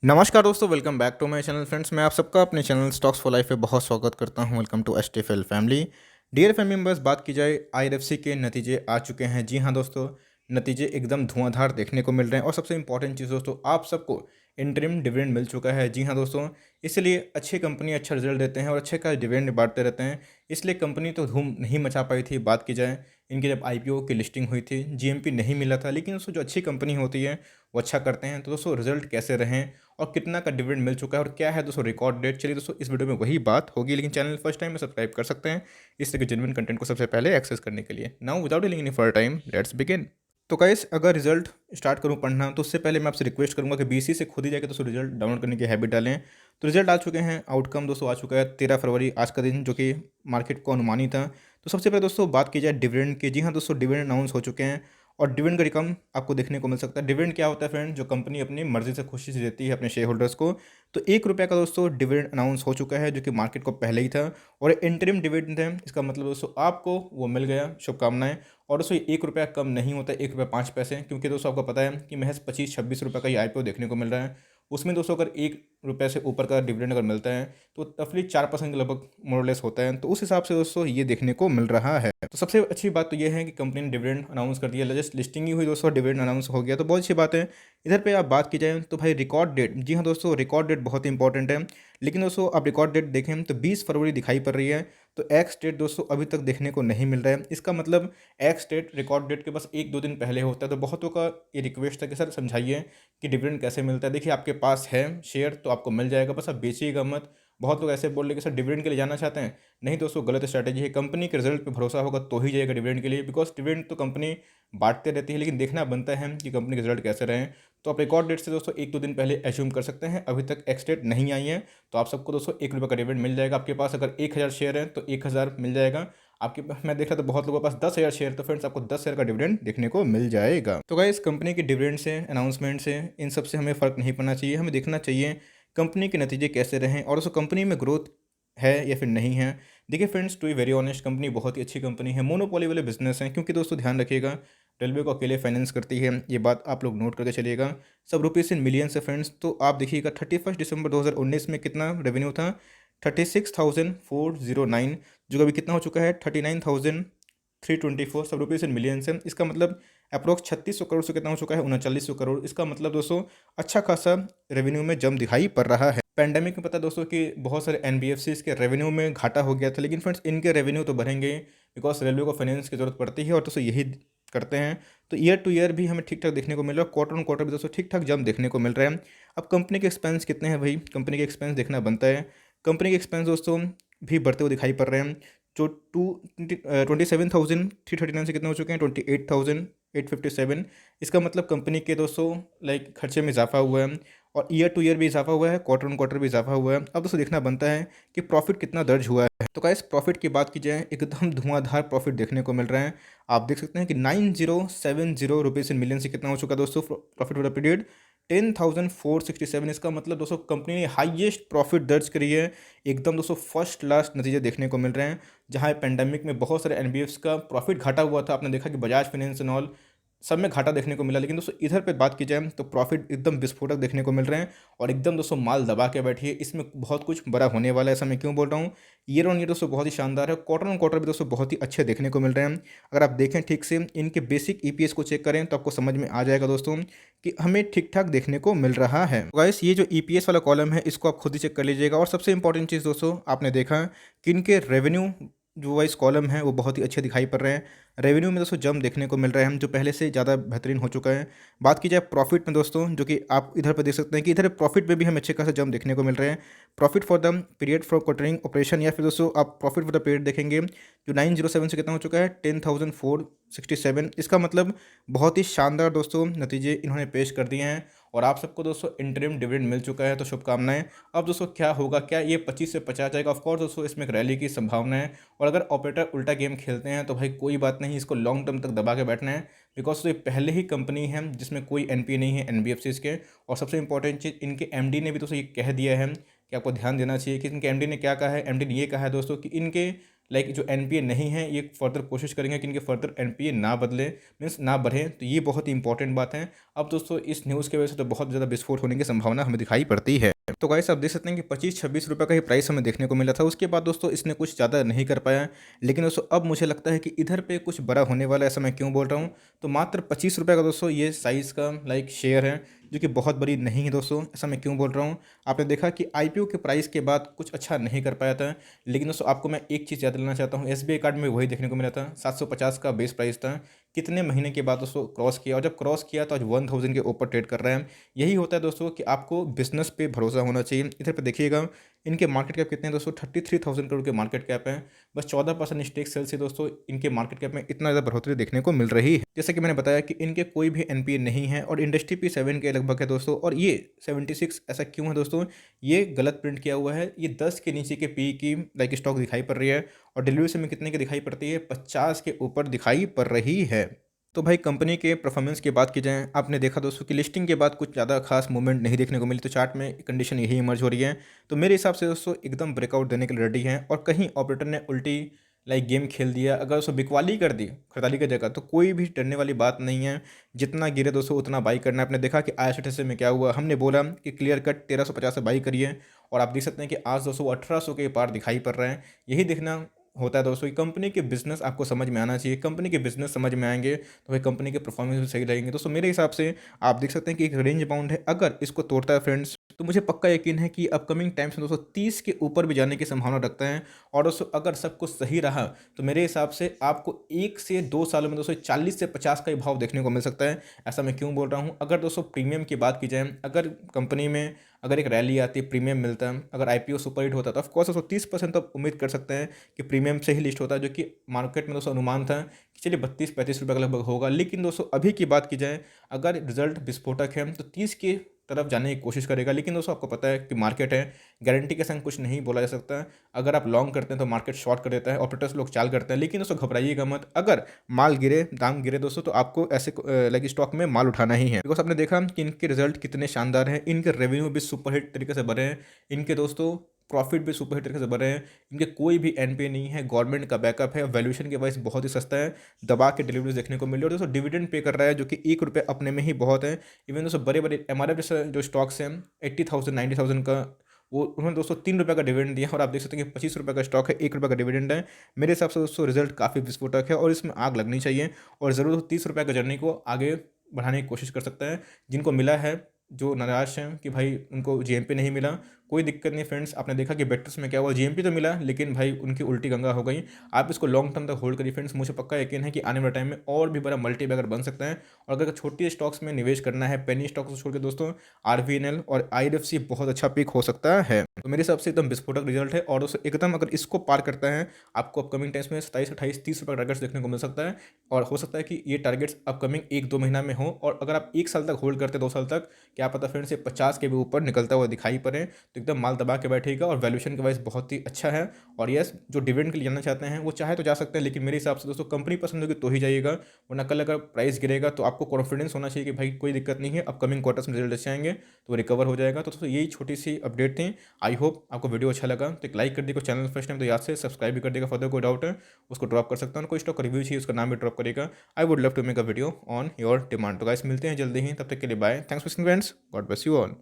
नमस्कार दोस्तों, welcome back to my channel friends. मैं आप सबका अपने चैनल स्टॉक्स फॉर लाइफ पे बहुत स्वागत करता हूं। Welcome to STFL family. Dear family members, बात की जाए आईआरएफसी के नतीजे आ चुके हैं। जी हां दोस्तों, नतीजे एकदम धुआंधार देखने को मिल रहे हैं और सबसे इंपॉर्टेंट चीज़ दोस्तों, आप सबको इंटरिम डिविडेंड मिल चुका है। जी हां दोस्तों, इसलिए अच्छी कंपनी अच्छा रिजल्ट देते हैं और अच्छे का डिविडेंड बांटते रहते हैं। इसलिए कंपनी तो धूम नहीं मचा पाई थी। बात की जाए, इनकी जब आईपीओ की लिस्टिंग हुई थी, जीएमपी नहीं मिला था, लेकिन दोस्तों जो अच्छी कंपनी होती है वो अच्छा करते हैं। तो दोस्तों रिजल्ट कैसे रहें और कितना का डिविडेंड मिल चुका है और क्या है दोस्तों रिकॉर्ड डेट, चलिए दोस्तों इस वीडियो में वही बात होगी। लेकिन चैनल फर्स्ट टाइम में सब्सक्राइब कर सकते हैं इस तरह के जेन्युइन कंटेंट को सबसे पहले एक्सेस करने के लिए। Now without delaying any further time, let's begin. तो गाइस, अगर रिजल्ट स्टार्ट करूं पढ़ना तो उससे पहले मैं आपसे रिक्वेस्ट करूंगा कि बीसी से खुद ही जाकर दोस्तों रिजल्ट डाउनलोड करने की हैबिट डालें। तो रिजल्ट आ चुके हैं, आउटकम दोस्तों आ चुका है 13 फरवरी, आज का दिन, जो कि मार्केट को अनुमानी था। तो सबसे पहले दोस्तों बात की जाए डिविडेंड की। जी हाँ दोस्तों, डिविडेंड अनाउंस हो चुके हैं और डिविडेंड का रकम आपको देखने को मिल सकता है। डिविडेंड क्या होता है फ्रेंड? जो कंपनी अपनी मर्जी से खुशी से देती है अपने शेयर होल्डर्स को। तो ₹1 का दोस्तों डिविडेंड अनाउंस हो चुका है, जो कि मार्केट को पहले ही था और इंटरिम डिविडेंड है। इसका मतलब दोस्तों आपको वो मिल गया, शुभकामनाएं। और दोस्तों ₹1 कम नहीं होता है, ₹1.05, क्योंकि दोस्तों आपको पता है कि महज 25-26 रुपये का ही आईपीओ देखने को मिल रहा है। उसमें दोस्तों अगर ₹1 से ऊपर का डिविडेंड अगर मिलता है तो रफली 4% के लगभग मोरलेस होता है। तो उस हिसाब से दोस्तों ये देखने को मिल रहा है। तो सबसे अच्छी बात तो ये है कि कंपनी ने डिविडेंड अनाउंस कर दिया। जस्ट लिस्टिंग ही हुई दोस्तों, डिविडेंड अनाउंस हो गया, तो बहुत अच्छी बात है। इधर पे आप बात की जाए तो भाई रिकॉर्ड डेट, जी हाँ दोस्तों, रिकॉर्ड डेट बहुत ही इंपॉर्टेंट है। लेकिन दोस्तों आप रिकॉर्ड डेट देखें तो 20 फरवरी दिखाई पड़ रही है। तो एक्स डेट दोस्तों अभी तक देखने को नहीं मिल रहा है। इसका मतलब एक्स डेट रिकॉर्ड डेट के बस 1-2 दिन पहले होता है। तो बहुतों का ये रिक्वेस्ट है कि सर समझाइए कि डिविडेंड कैसे मिलता है। देखिए, आपके पास है शेयर तो आपको मिल जाएगा, बस आप बेचिएगा मत। बहुत लोग ऐसे बोल रहे कि सर डिविडेंड के लिए जाना चाहते हैं। नहीं दोस्तों, गलत स्ट्रैटेजी है। कंपनी के रिजल्ट पे भरोसा होगा तो ही जाएगा डिविडेंड के लिए, बिकॉज डिविडेंड तो कंपनी बांटते रहती है, लेकिन देखना बनता है कि कंपनी के रिजल्ट कैसे रहें। तो आप रिकॉर्ड डेट से दोस्तों 1-2 दिन पहले एज्यूम कर सकते हैं। अभी तक एक्स डेट नहीं आई है, तो आप सबको दोस्तों ₹1 का डिविडेंड मिल जाएगा। आपके पास अगर 1000 शेयर है तो 1000 मिल जाएगा। आपके पास, मैं देख रहा था बहुत लोगों के पास 10,000 शेयर, तो फ्रेंड्स आपको 10,000 का डिविडेंड देखने को मिल जाएगा। तो गाइस, कंपनी के डिविडेंड से, अनाउंसमेंट से, इन सब से हमें फ़र्क नहीं पड़ना चाहिए। हमें देखना चाहिए कंपनी के नतीजे कैसे रहें और उस कंपनी में ग्रोथ है या फिर नहीं है। देखिए friends, to be very honest, company बहुत ही अच्छी कंपनी है। मोनोपोली वाले बिजनेस हैं, क्योंकि दोस्तों ध्यान रखिएगा, रेलवे को अकेले फाइनेंस करती है, ये बात आप लोग नोट करके चलिएगा। सब रुपीज़ इन मिलियंस है फ्रेंड्स। तो आप देखिएगा 31 दिसंबर 2019 में कितना रेवेन्यू था? 36,409, जो अभी कितना हो चुका है? 39,324। सब रुपीज़ इन मिलियंस है। इसका मतलब अप्रोक्स 3600 करोड़ से कितना हो चुका है? 3900 करोड़। इसका मतलब दोस्तों अच्छा खासा रेवेन्यू में जम दिखाई पड़ रहा है। पैंडेमिक में पता है दोस्तों कि बहुत सारे एनबीएफसीज के रेवेन्यू में घाटा हो गया था, लेकिन फ्रेंड्स इनके रेवेन्यू तो बढ़ेंगे, बिकॉज रेलवे को फाइनेंस की जरूरत पड़ती है और दोस्तों यही करते हैं। तो ईयर टू ईयर भी हमें ठीक ठाक देखने को मिल रहा है, क्वार्टर ऑन क्वार्टर भी दोस्तों ठीक ठाक जम देखने को मिल रहा है। अब कंपनी के एक्सपेंस कितने हैं भाई? कंपनी के एक्सपेंस देखना बनता है। कंपनी के एक्सपेंस दोस्तों भी बढ़ते हुए दिखाई पड़ रहे हैं। जो 27,339 से कितने हो चुके हैं? 28,857। इसका मतलब कंपनी के दोस्तों लाइक खर्चे में इजाफा हुआ है और ईयर टू ईयर भी इजाफा हुआ है, क्वार्टर ऑन क्वार्टर भी इजाफा हुआ है। अब दोस्तों देखना बनता है कि प्रॉफिट कितना दर्ज हुआ है। तो गाइस, प्रॉफिट की बात की जाए, एकदम धुआंधार प्रॉफिट देखने को मिल रहा है। आप देख सकते हैं कि 9070 रुपीज़ इन मिलियन से कितना हो चुका है दोस्तों प्रॉफिट फॉर द पीरियड? 10,467। इसका मतलब दोस्तों कंपनी ने हाईएस्ट प्रॉफिट दर्ज करी है। एकदम दोस्तों फर्स्ट क्लास नतीजे देखने को मिल रहे हैं। जहाँ पेंडेमिक में बहुत सारे एनबीएफ्स का प्रॉफिट घाटा हुआ था, आपने देखा कि बजाज फाइनेंस एंड ऑल सब में घाटा देखने को मिला। लेकिन दोस्तों इधर पे बात की जाए तो प्रॉफिट एकदम विस्फोटक देखने को मिल रहे हैं और एकदम दोस्तों माल दबा के बैठिए। इसमें बहुत कुछ बड़ा होने वाला है। ऐसा मैं क्यों बोल रहा हूँ? ईयर ऑन ईयर दोस्तों बहुत ही शानदार है, क्वार्टर ऑन क्वार्टर भी दोस्तों बहुत ही अच्छे देखने को मिल रहे हैं। अगर आप देखें ठीक से, इनके बेसिक ईपीएस को चेक करें तो आपको समझ में आ जाएगा दोस्तों कि हमें ठीक ठाक देखने को मिल रहा है। गाइस, ये जो ईपीएस वाला कॉलम है इसको आप खुद ही चेक कर लीजिएगा। और सबसे इंपॉर्टेंट चीज़ दोस्तों, आपने देखा कि इनके रेवेन्यू जो वाइस कॉलम है वो बहुत ही अच्छे दिखाई पड़ रहे हैं। रेवेन्यू में दोस्तों जंप देखने को मिल रहा है, हम जो पहले से ज़्यादा बेहतरीन हो चुका है। बात की जाए प्रॉफिट में दोस्तों, जो कि आप इधर पर देख सकते हैं कि इधर प्रॉफिट में भी हमें अच्छे खासा जंप देखने को मिल रहे हैं। Profit for the period for quartering operation, या फिर दोस्तों आप प्रॉफिट फॉर द पीरियड देखेंगे, जो 907 से कितना हो चुका है? 10,467। इसका मतलब बहुत ही शानदार दोस्तों नतीजे इन्होंने पेश कर दिए हैं और आप सबको दोस्तों इंटरिम डिविडेंड मिल चुका है। तो शुभकामनाएं। अब दोस्तों क्या होगा, क्या ये 25 से 50 जाएगा? ऑफकोर्स दोस्तों इसमें एक रैली की संभावना है और अगर ऑपरेटर उल्टा गेम खेलते हैं तो भाई कोई बात नहीं, इसको लॉन्ग टर्म तक दबा के बैठना है। बिकॉज तो ये पहले ही कंपनी है जिसमें कोई एनपीए नहीं है एनबीएफसीज के। और सबसे इंपॉर्टेंट चीज़, इनके एमडी ने भी दोस्तों ये कह दिया है कि आपको ध्यान देना चाहिए कि इनके एमडी ने क्या कहा है। एमडी ने ये कहा है दोस्तों कि इनके लाइक जो एनपीए नहीं है ये फर्दर कोशिश करेंगे कि इनके फर्दर एनपीए ना बदले, मीन्स ना बढ़े। तो ये बहुत ही इंपॉर्टेंट बात है। अब दोस्तों इस न्यूज़ की वजह से तो बहुत ज़्यादा विस्फोट होने की संभावना हमें दिखाई पड़ती है। तो गाइस आप देख सकते हैं कि 25-26 रुपये का ही प्राइस हमें देखने को मिला था। उसके बाद दोस्तों इसने कुछ ज़्यादा नहीं कर पाया, लेकिन दोस्तों अब मुझे लगता है कि इधर पे कुछ बड़ा होने वाला है। ऐसा मैं क्यों बोल रहा हूँ, तो मात्र 25 रुपये का दोस्तों ये साइज़ का लाइक शेयर है, जो कि बहुत बड़ी नहीं है दोस्तों। ऐसा मैं क्यों बोल रहा हूँ, आपने देखा कि आईपीओ के प्राइस के बाद कुछ अच्छा नहीं कर पाया था। लेकिन दोस्तों आपको मैं एक चीज़ याद दिलाना चाहता हूँ, एसबीआई कार्ड में वही देखने को मिला था। 750 का बेस प्राइस था, कितने महीने के बाद दोस्तों क्रॉस किया, और जब क्रॉस किया तो आज 1000 के ऊपर ट्रेड कर रहे हैं। यही होता है दोस्तों कि आपको बिजनेस पे भरोसा होना चाहिए। इधर पे देखिएगा इनके मार्केट कैप कितने हैं दोस्तों, 33,000 करोड़ के मार्केट कैप है। बस 14% स्टेक सेल से दोस्तों इनके मार्केट कैप में इतना ज़्यादा बढ़ोतरी देखने को मिल रही है। जैसे कि मैंने बताया कि इनके कोई भी एनपीए नहीं है, और इंडस्ट्री P7 के लगभग है दोस्तों। और ये 76 ऐसा क्यों है दोस्तों, ये गलत प्रिंट किया हुआ है। ये 10 के नीचे के पी की लाइक स्टॉक दिखाई पड़ रही है, और डिलीवरी में कितने की दिखाई पड़ती है, 50 के ऊपर दिखाई पड़ रही है। तो भाई कंपनी के परफॉर्मेंस की बात की जाए, आपने देखा दोस्तों कि लिस्टिंग के बाद कुछ ज़्यादा खास मूवमेंट नहीं देखने को मिली। तो चार्ट में कंडीशन यही इमर्ज हो रही है। तो मेरे हिसाब से दोस्तों एकदम ब्रेकआउट देने के लिए रेडी है, और कहीं ऑपरेटर ने उल्टी लाइक गेम खेल दिया, अगर उसको बिकवाली कर दी खरीदारी की जगह, तो कोई भी डरने वाली बात नहीं है। जितना गिरे दोस्तों उतना बाई करना है। आपने देखा कि ISTS में क्या हुआ, हमने बोला कि क्लियर कट 1350 से बाई करिए, और आप देख सकते हैं कि आज दोस्तों 1800 के पार दिखाई पड़ रहे हैं। यही देखना होता है दोस्तों कि कंपनी के बिजनेस आपको समझ में आना चाहिए। कंपनी के बिजनेस समझ में आएंगे तो भाई कंपनी के परफॉर्मेंस भी सही रहेंगे दोस्तों। मेरे हिसाब से आप देख सकते हैं कि एक रेंज बाउंड है, अगर इसको तोड़ता है फ्रेंड्स, तो मुझे पक्का यकीन है कि अपकमिंग टाइम्स में दोस्तों 30 के ऊपर भी जाने की संभावना रखता है। और दोस्तों अगर सब कुछ सही रहा तो मेरे हिसाब से आपको 1 से 2 सालों में दोस्तों 40 से 50 का ही भाव देखने को मिल सकता है। ऐसा मैं क्यों बोल रहा हूँ, अगर दोस्तों प्रीमियम की बात की जाए, अगर कंपनी में अगर एक रैली आती है, प्रीमियम मिलता है, अगर आईपीओ सुपर हिट होता है, तो ऑफकोर्स दोस्तों 30% तो उम्मीद कर सकते हैं कि प्रीमियम से ही लिस्ट होता है, जो कि मार्केट में दोस्तों अनुमान था कि चलिए 32-35 रुपये का लगभग होगा। लेकिन दोस्तों अभी की बात की जाए, अगर रिजल्ट विस्फोटक है तो 30 की तरफ जाने की कोशिश करेगा। लेकिन दोस्तों आपको पता है कि मार्केट है, गारंटी के संग कुछ नहीं बोला जा सकता। अगर आप लॉन्ग करते हैं तो मार्केट शॉर्ट कर देता है, ऑपरेटर्स लोग चाल करते हैं। लेकिन दोस्तों घबराइएगा मत, अगर माल गिरे, दाम गिरे दोस्तों, तो आपको ऐसे लाइक स्टॉक में माल उठाना ही है। बिकॉज आपने देखा कि इनके रिजल्ट कितने शानदार हैं, इनके रेवेन्यू भी सुपरहिट तरीके से बढ़े हैं, इनके दोस्तों प्रॉफिट भी सुपर हिट तरीके से बढ़ रहे हैं, इनके कोई भी एनपीए नहीं है, गवर्नमेंट का बैकअप है, वैल्यूएशन के वाइज बहुत ही सस्ता है, दबा के डिलीवरीज देखने को मिल रही है। और दोस्तों डिविडेंड पे कर रहा है, जो कि 1 रुपये अपने में ही बहुत है। इवन दोस्तों बड़े बड़े एमआरएफ जैसे जो स्टॉक्स हैं 80,000 90,000 का, वो उन्होंने दोस्तों 3 रुपये का डिविडेंड दिया, और आप देख सकते हैं कि 25 रुपये का स्टॉक है, 1 रुपये का डिविडेंड है। मेरे हिसाब से दोस्तों रिजल्ट काफ़ी विस्फोटक है, और इसमें आग लगनी चाहिए, और ज़रूर 30 रुपये का जर्नी को आगे बढ़ाने की कोशिश कर सकता है। जिनको मिला है, जो निराश हैं कि भाई उनको जीएमपी नहीं मिला, कोई दिक्कत नहीं फ्रेंड्स। आपने देखा कि बेटर्स में क्या हुआ, जीएमपी तो मिला, लेकिन भाई उनकी उल्टी गंगा हो गई। आप इसको लॉन्ग टर्म तक होल्ड करिए फ्रेंड्स, मुझे पक्का यकीन है कि आने वाले टाइम में और भी बड़ा मल्टी बैगर बन सकता है। और अगर छोटी स्टॉक्स में निवेश करना है, पेनी स्टॉक्स को छोड़ के दोस्तों, आरवीएनएल और आईएफसी बहुत अच्छा पिक हो सकता है। तो मेरे हिसाब से एकदम विस्फोटक रिजल्ट है, और दोस्तों एकदम अगर इसको पार करता है, आपको अपकमिंग टाइम्स में 27-28-30 रुपये का टारगेट्स देखने को मिल सकता है। और हो सकता है कि ये टारगेट्स अपकमिंग 1-2 महीना में हो, और अगर आप 1 साल तक होल्ड करते 2 साल तक, क्या पता फ्रेंड्स ये 50 के भी ऊपर निकलता हुआ दिखाई पड़े, तो एकदम माल दबा के बैठेगा। और वैल्यूएशन के वाइज बहुत ही अच्छा है। और यस, जो डिविडेंड के लिए जाना चाहते हैं वो चाहे तो जा सकते हैं, लेकिन मेरे हिसाब से दोस्तों कंपनी पसंद होगी तो ही जाइएगा, वरना कल अगर प्राइस गिरेगा तो आपको कॉन्फिडेंस होना चाहिए कि भाई कोई दिक्कत नहीं है, अपकमिंग क्वार्टर्स में रिजल्ट अच्छे आएंगे तो रिकवर हो जाएगा। तो दोस्तों यही छोटी सी अपडेट थी। आई होप आपको वीडियो अच्छा लगा, तो एक लाइक कर देगा, चैनल फर्स्ट टाइम तो याद से सब्सक्राइब भी कर देगा। फर्दर कोई डाउट है उसको ड्रॉप कर सकता हूँ, कोई स्टॉक रिव्यू चाहिए उसका नाम भी ड्रॉप करेगा। I would love to make a video on your demand. तो गाइस मिलते हैं जल्दी ही, तब तक के लिए bye, thanks for watching friends, God bless you all.